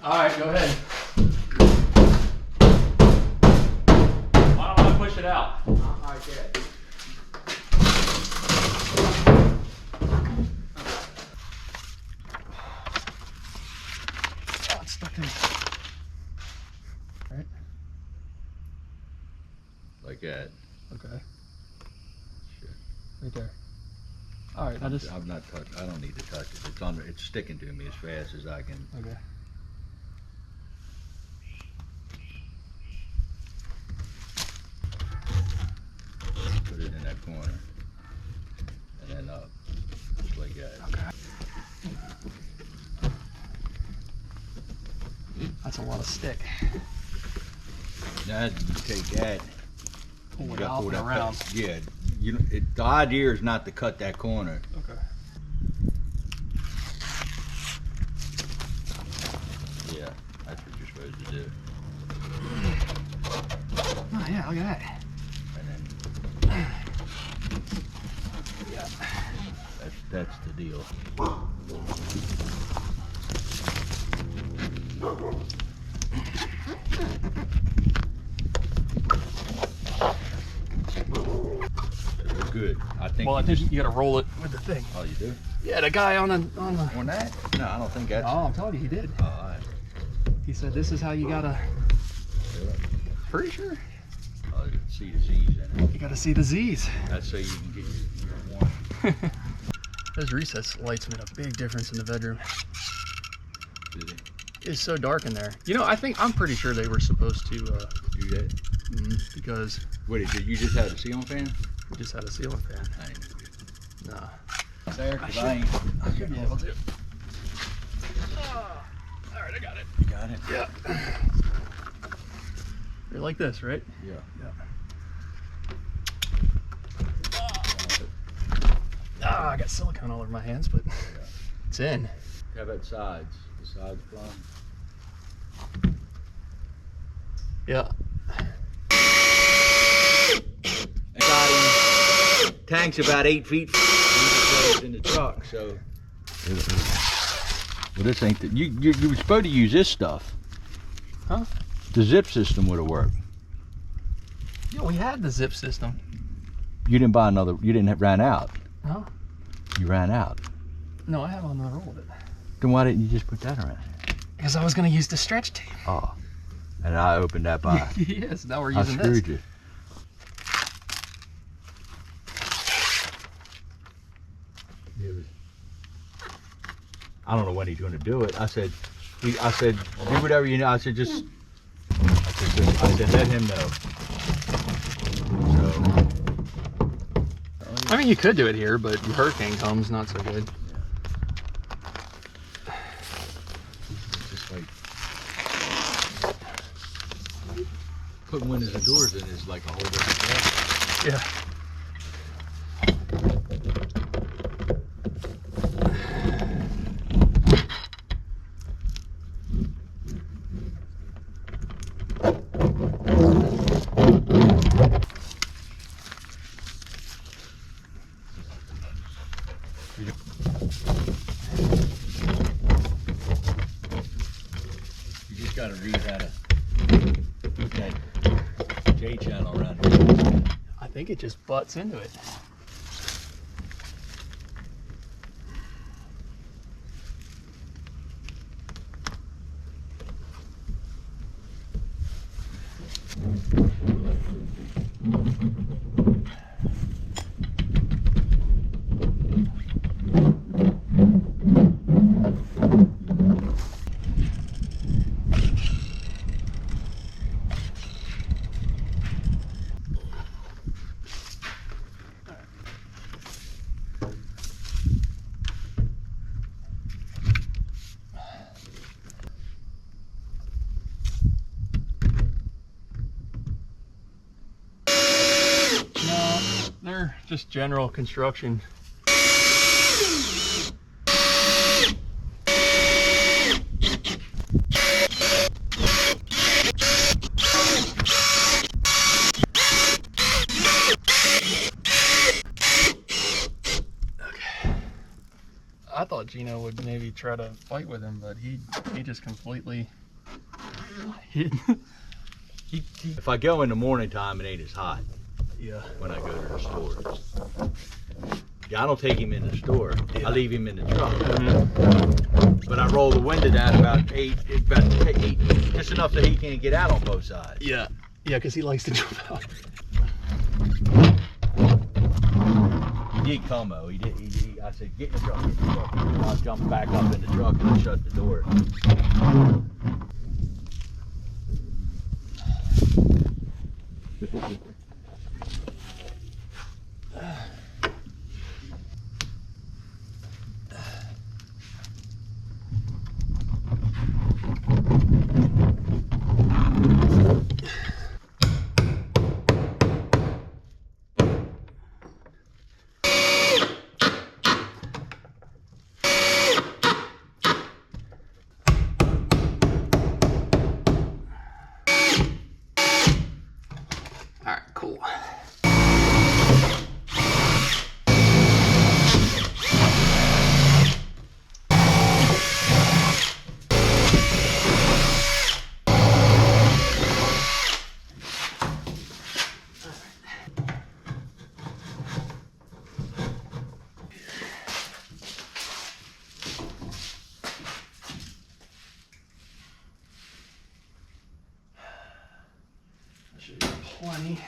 All right, go ahead. Why don't I push it out? All right, good. Oh, it's stuck in. Right. Like that. Okay. Shit. Right there. All right, I'm not touch. I don't need to touch it. It's on. It's sticking to me as fast as I can. Okay. Put it in that corner, and then up, just like that. Okay. That's a lot of stick. Now you take that. Pull You it gotta out pull and that around. cut. Yeah. The idea is not to cut that corner. Okay. Yeah, that's what you're supposed to do. Oh yeah, look at that. And then Yeah. that's the deal. Good. I think. Well, I think you gotta roll it with the thing. Oh, you do? Yeah, the guy on the. On that? No, I don't think that's. Oh, I'm telling you, he did. Oh, all right. He said this is how you gotta. Pretty sure. Oh, you can see the Z's in it. You gotta see the Z's. That's so you can get your one. Those recess lights made a big difference in the bedroom. Did it? It's so dark in there. You know, I'm pretty sure they were supposed to. Do that? Because What did you just have a ceiling fan? we just had a ceiling fan. I ain't gonna do Nah. it. There, I 'cause I ain't. should be able to. All right, I got it. You got it? Yeah. You're like this, right? Yeah. Yeah. Ah, I got silicone all over my hands, but it's in. How about sides? The sides plumb? Yeah. Tank's about 8 feet in the truck, so. Well, this ain't the, you were supposed to use this stuff. Huh? The zip system would have worked. Yeah, we had the zip system. You didn't buy another. You didn't ran out. No? You ran out. No, I have another roll of it. Then why didn't you just put that around? Because I was going to use the stretch tape. Oh, and I opened that by. Yes, now we're I using this. screwed you. I don't know when he's going to do it. I said, do whatever you know. I said, I said, let him know. So, I mean, you could do it here, but hurricane comes, not so good. just like putting windows and doors in is like a whole different thing. Yeah. You just got to read how to put that J channel around here. I think it just butts into it. No, they're just general construction. I thought Gino would maybe try to fight with him, but he just completely If I go in the morning time, it ain't as hot yeah. when I go to the store. Yeah, I don't take him in the store. I leave him in the truck. But I roll the window down about eight, just enough that he can't get out on both sides. Yeah, because he likes to jump out. He did come though. He did. I said, get in the truck. Get in the truck. And I jumped back up in the truck and shut the door. All right, cool. Should be plenty.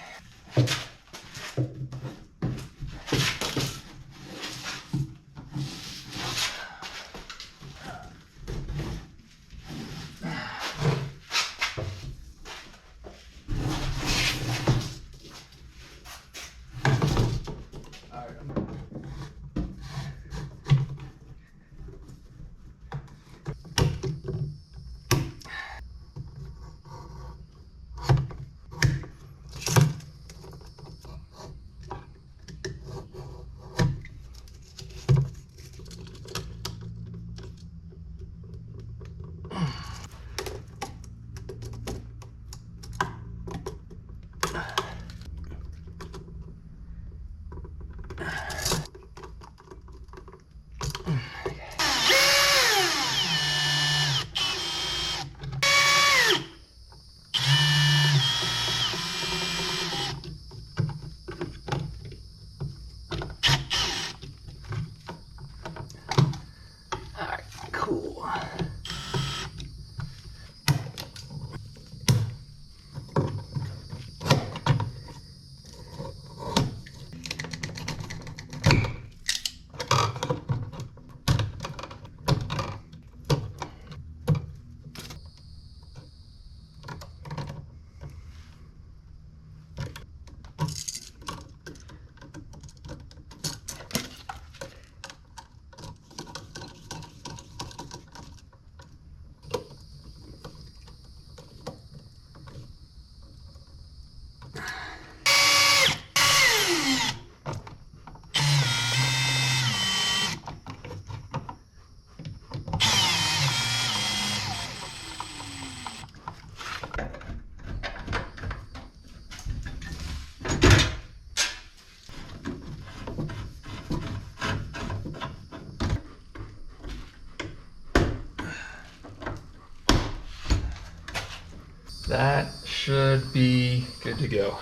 That should be good to go.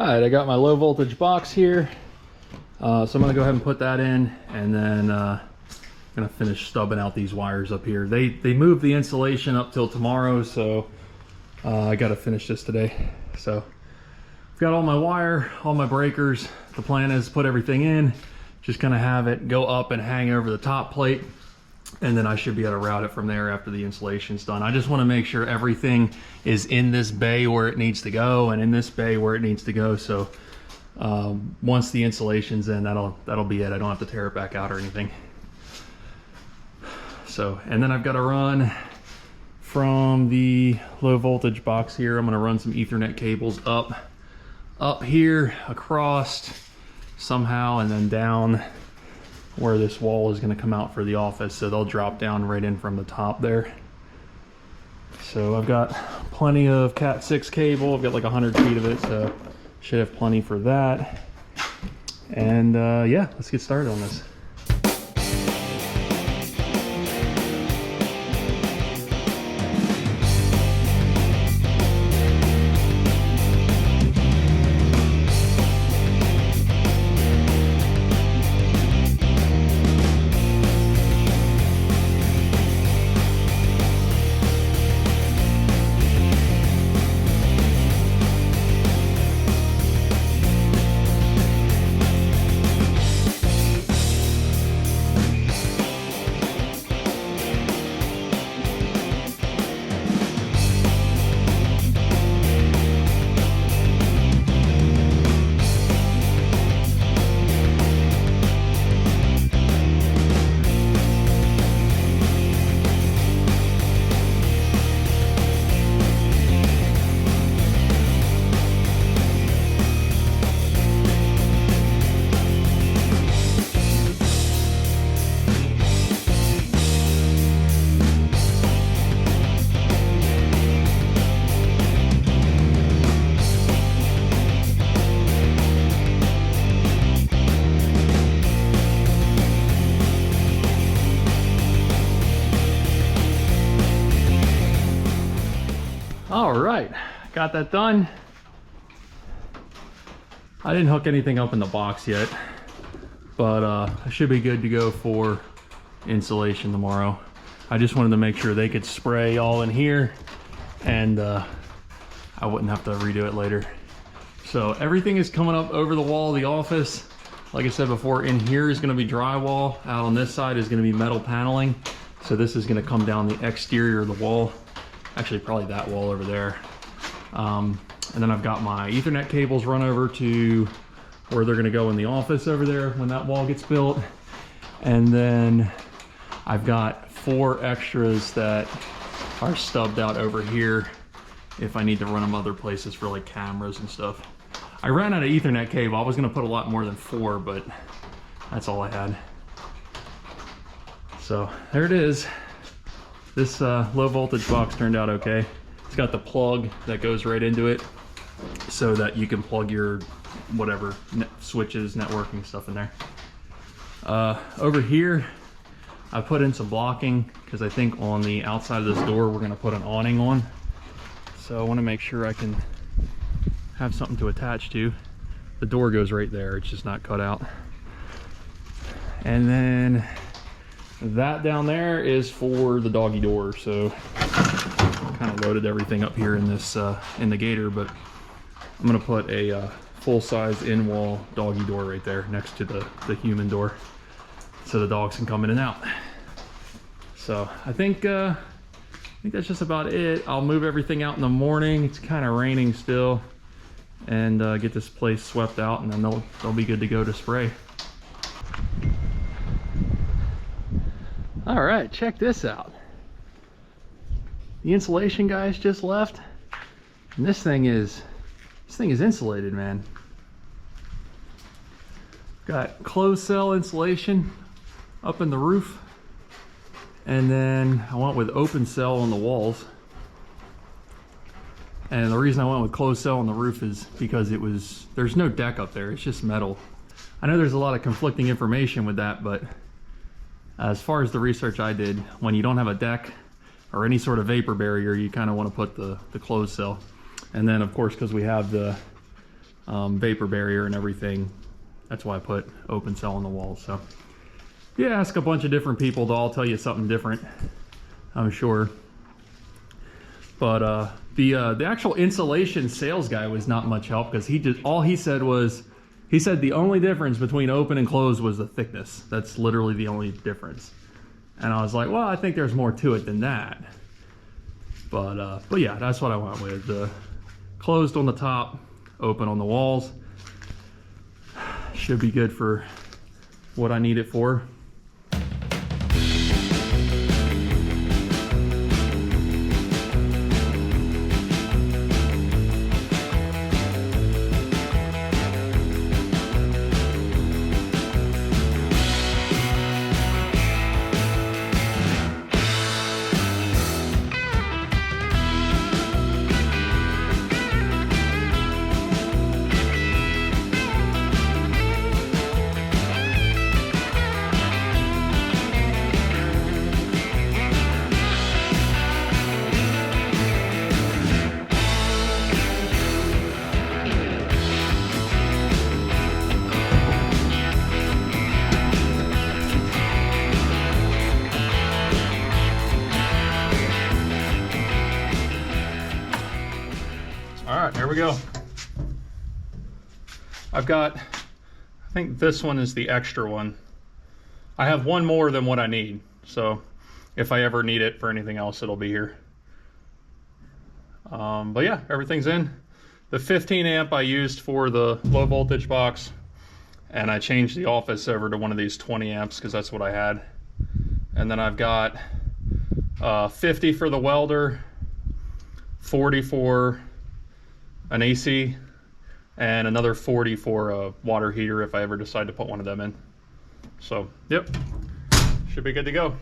All right, I got my low voltage box here. So I'm gonna go ahead and put that in, and then gonna finish stubbing out these wires up here. They moved the insulation up till tomorrow, so I gotta finish this today. So I've got all my wire, all my breakers. The plan is put everything in, just gonna have it go up and hang over the top plate, and then I should be able to route it from there after the installation's done. I just want to make sure everything is in this bay where it needs to go, and in this bay where it needs to go. So once the installation's in, that'll be it. I don't have to tear it back out or anything. So, and then I've got to run from the low voltage box here. I'm going to run some Ethernet cables up here, across somehow, and then down where this wall is going to come out for the office. So they'll drop down right in from the top there. So I've got plenty of Cat 6 cable. I've got like 100 feet of it, so should have plenty for that. And yeah, let's get started on this. All right, got that done. I didn't hook anything up in the box yet, but I should be good to go for installation tomorrow. I just wanted to make sure they could spray all in here and I wouldn't have to redo it later. So everything is coming up over the wall of the office. Like I said before, in here is going to be drywall. Out on this side is going to be metal paneling. So this is going to come down the exterior of the wall. Actually, probably that wall over there. And then I've got my Ethernet cables run over to where they're going to go in the office over there when that wall gets built. And then I've got 4 extras that are stubbed out over here if I need to run them other places for like cameras and stuff. I ran out of Ethernet cable. I was going to put a lot more than 4, but that's all I had. So there it is. This low voltage box turned out okay. It's got the plug that goes right into it so that you can plug your whatever switches, networking stuff in there. Over here I put in some blocking because I think on the outside of this door we're going to put an awning on. So I want to make sure I can have something to attach to. The door goes right there, it's just not cut out. And then that down there is for the doggy door. So kind of loaded everything up here in this in the gator, but I'm gonna put a full-size in-wall doggy door right there next to the human door so the dogs can come in and out. So I think that's just about it. I'll move everything out in the morning. It's kind of raining still, and get this place swept out, and then they'll be good to go to spray. All right, check this out. The insulation guys just left, and this thing is insulated, man. Got closed cell insulation up in the roof, and then I went with open cell on the walls. And the reason I went with closed cell on the roof is because there's no deck up there, it's just metal. I know there's a lot of conflicting information with that, but as far as the research I did, when you don't have a deck or any sort of vapor barrier, you kind of want to put the closed cell. And then of course, because we have the vapor barrier and everything, that's why I put open cell on the walls. So yeah, ask a bunch of different people, they'll all tell you something different, I'm sure. But the actual insulation sales guy was not much help, because he said the only difference between open and closed was the thickness. That's literally the only difference. And I was like, well, I think there's more to it than that. But yeah, that's what I went with. Closed on the top, open on the walls. Should be good for what I need it for. There we go. I've got, I think this one is the extra one. I have one more than what I need, so if I ever need it for anything else, it'll be here. But yeah, everything's in. The 15 amp I used for the low voltage box, and I changed the office over to one of these 20 amps because that's what I had. And then I've got 50 for the welder, 40 for an AC, and another 40 for a water heater if I ever decide to put one of them in. So, yep, should be good to go.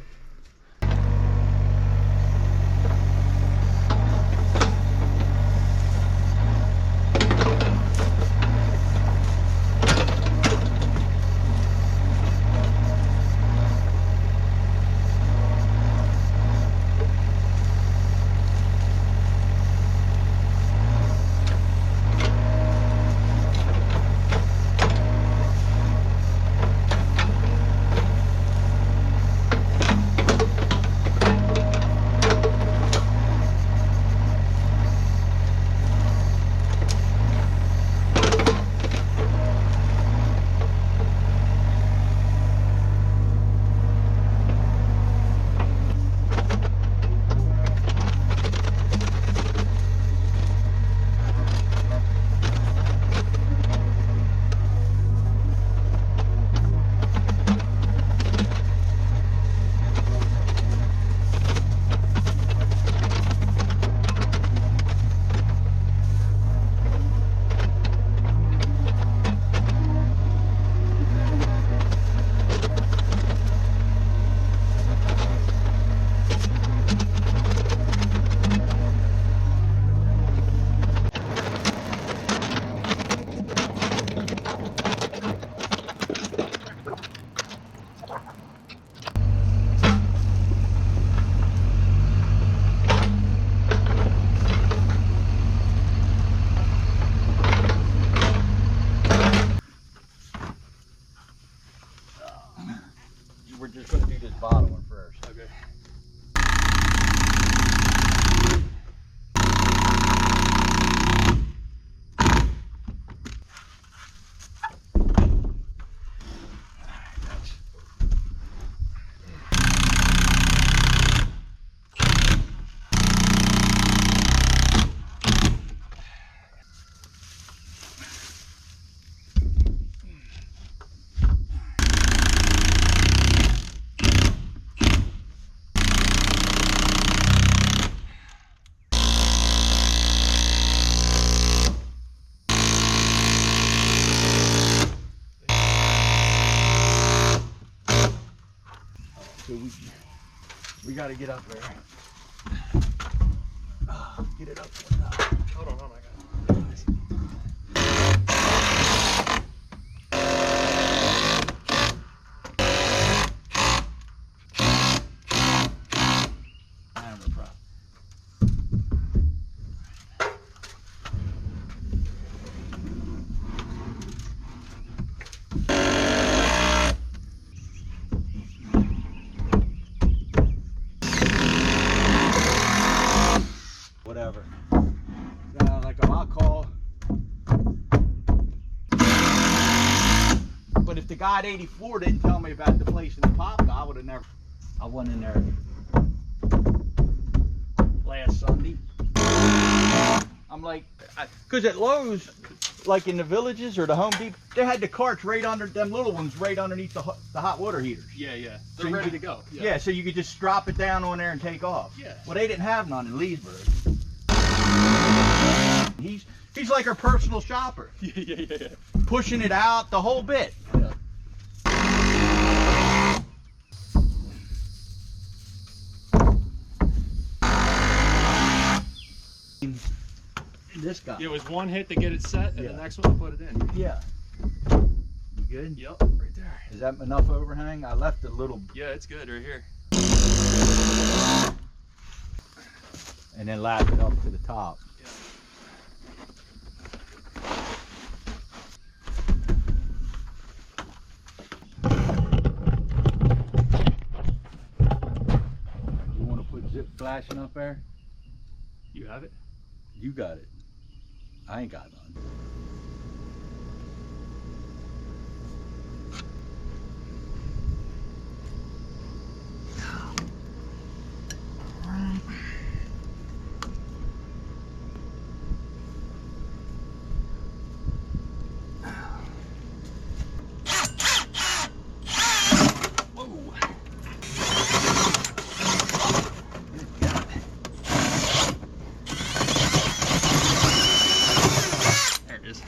just gonna do this bottom one first. Okay. So we got to get up there. Get it up. Hold on, I got it. Hammer prop. Whatever. Like a hot call. But if the guy at 84 didn't tell me about the place in the pop, I would have never. I went in there last Sunday. I'm like, because at Lowe's, like in the villages or the Home Depot, they had the carts right under them little ones, right underneath the hot water heaters. Yeah, yeah. So They're you ready could- to go. Yeah, so you could just drop it down on there and take off. Yeah. Well, they didn't have none in Leesburg. He's like our personal shopper, Yeah. pushing it out the whole bit. Yeah. This guy. It was one hit to get it set, and Yeah. the next one to put it in. Yeah. You good? Yep, right there. Is that enough overhang? I left a little, Yeah, it's good right here. and then lap it up to the top. Yeah. You want to put zip flashing up there? You have it? You got it. I ain't got none. There it is.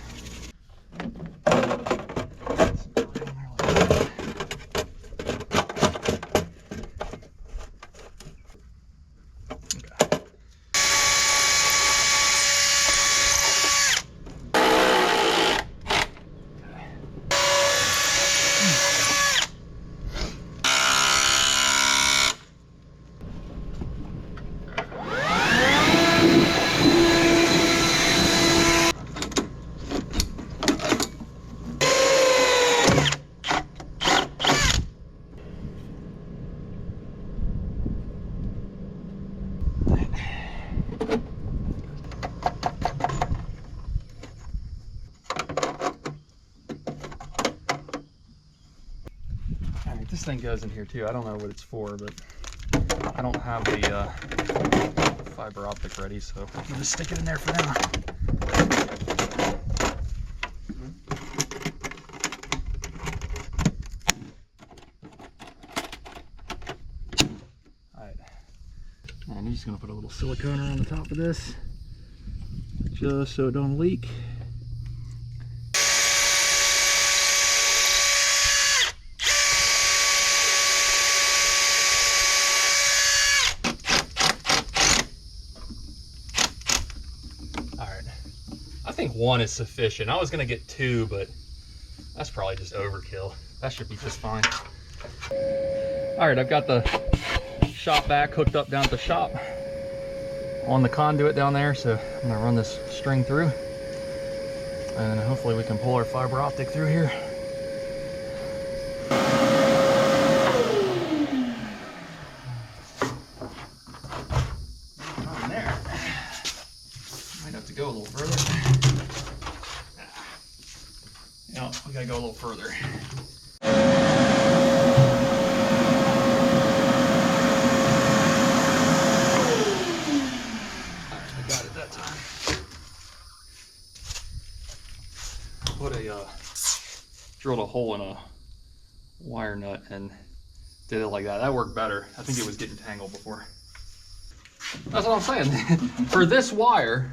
Alright, this thing goes in here too. I don't know what it's for, but I don't have the fiber optic ready, so I'm gonna stick it in there for now. Alright. And I'm just gonna put a little silicone on the top of this, just so it don't leak. I think one is sufficient. I was gonna get two, but that's probably just overkill. That should be just fine. All right, I've got the shop vac hooked up down at the shop on the conduit down there, so I'm gonna run this string through, and hopefully we can pull our fiber optic through here. We gotta go a little further. Alright, I got it that time. Drilled a hole in a wire nut and did it like that. That worked better. I think it was getting tangled before. That's what I'm saying. For this wire,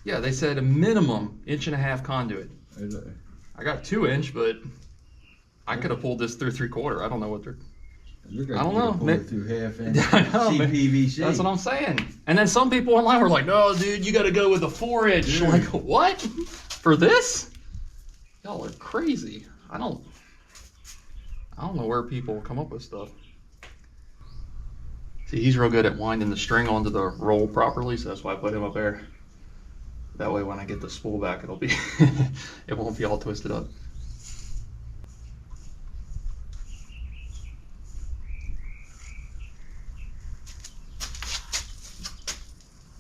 yeah, they said a minimum 1.5 inch conduit. I got 2 inch, but I could have pulled this through 3/4. I don't know what they're. I don't know. Pull it through half inch I know, CPVC. That's what I'm saying. And then some people online were like, "No, dude, you got to go with a 4 inch." Dude. Like, what? For this? Y'all are crazy. I don't know where people come up with stuff. See, he's real good at winding the string onto the roll properly, so that's why I put him up there. That way when I get the spool back, it'll be, it won't be all twisted up.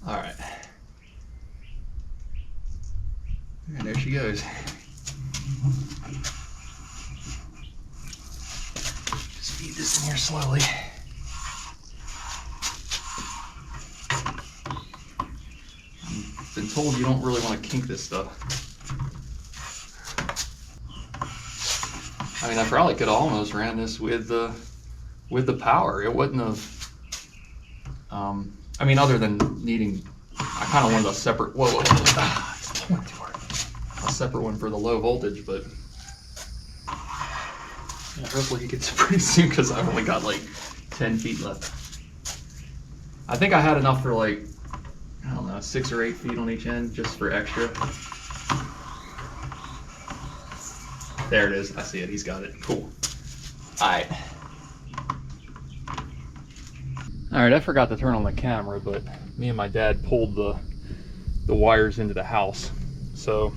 All right. And there she goes. Just feed this in here slowly. I've been told you don't really want to kink this stuff. I mean, I probably could have almost ran this with the power. It wouldn't have. I mean, other than needing, I kind of wanted a separate. Whoa! I went too hard. A separate one for the low voltage, but yeah, hopefully he gets it pretty soon because I've only got like 10 feet left. I think I had enough for like, I don't know, 6 or 8 feet on each end just for extra. There it is. I see it. He's got it. Cool. All right. All right. I forgot to turn on the camera, but me and my dad pulled the wires into the house. So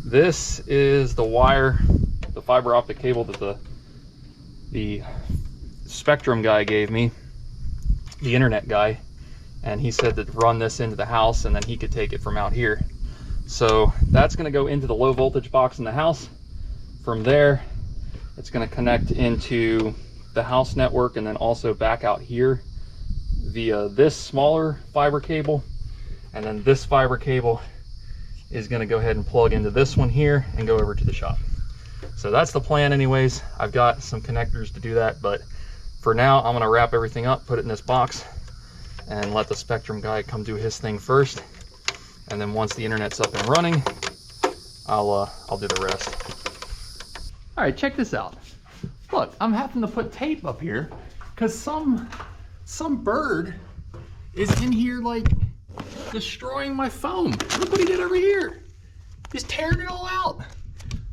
this is the wire, the fiber optic cable that the Spectrum guy gave me, the internet guy, and he said to run this into the house and then he could take it from out here. So that's going to go into the low voltage box in the house. From there, it's going to connect into the house network and then also back out here via this smaller fiber cable. And then this fiber cable is going to go ahead and plug into this one here and go over to the shop. So that's the plan anyways. I've got some connectors to do that, but for now I'm going to wrap everything up, put it in this box, and let the Spectrum guy come do his thing first. And then once the internet's up and running, I'll do the rest. All right, check this out. Look, I'm having to put tape up here because some bird is in here like destroying my foam. Look what he did over here. He's tearing it all out.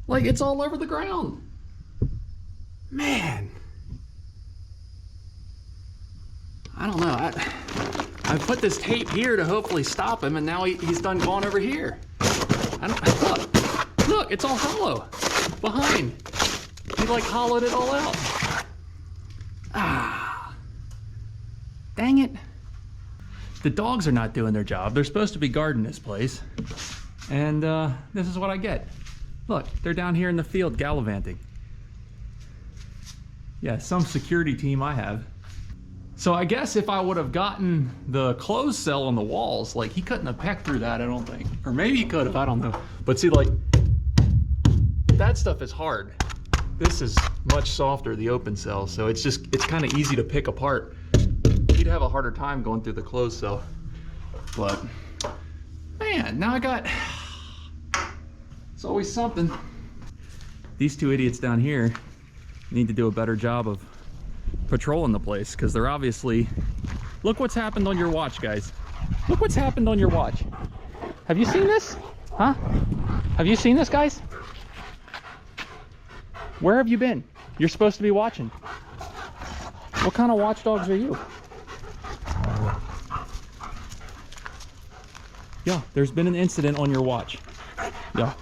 Like it's all over the ground. Man. I don't know. I put this tape here to hopefully stop him, and now he's done gone over here. Look, it's all hollow behind. He like hollowed it all out. Ah, dang it. The dogs are not doing their job. They're supposed to be guarding this place. And this is what I get. Look, they're down here in the field gallivanting. Yeah, some security team I have. So I guess if I would have gotten the closed cell on the walls, like he couldn't have pecked through that, I don't think. Or maybe he could have, I don't know. But see, like, that stuff is hard. This is much softer, the open cell, so it's kind of easy to pick apart. He'd have a harder time going through the closed cell. But, man, now I got, it's always something. These two idiots down here need to do a better job of patrolling the place, because they're obviously, look what's happened on your watch, guys. Look what's happened on your watch. Have you seen this? Huh? Have you seen this, guys? Where have you been? You're supposed to be watching. What kind of watchdogs are you? Yeah, there's been an incident on your watch. Yeah.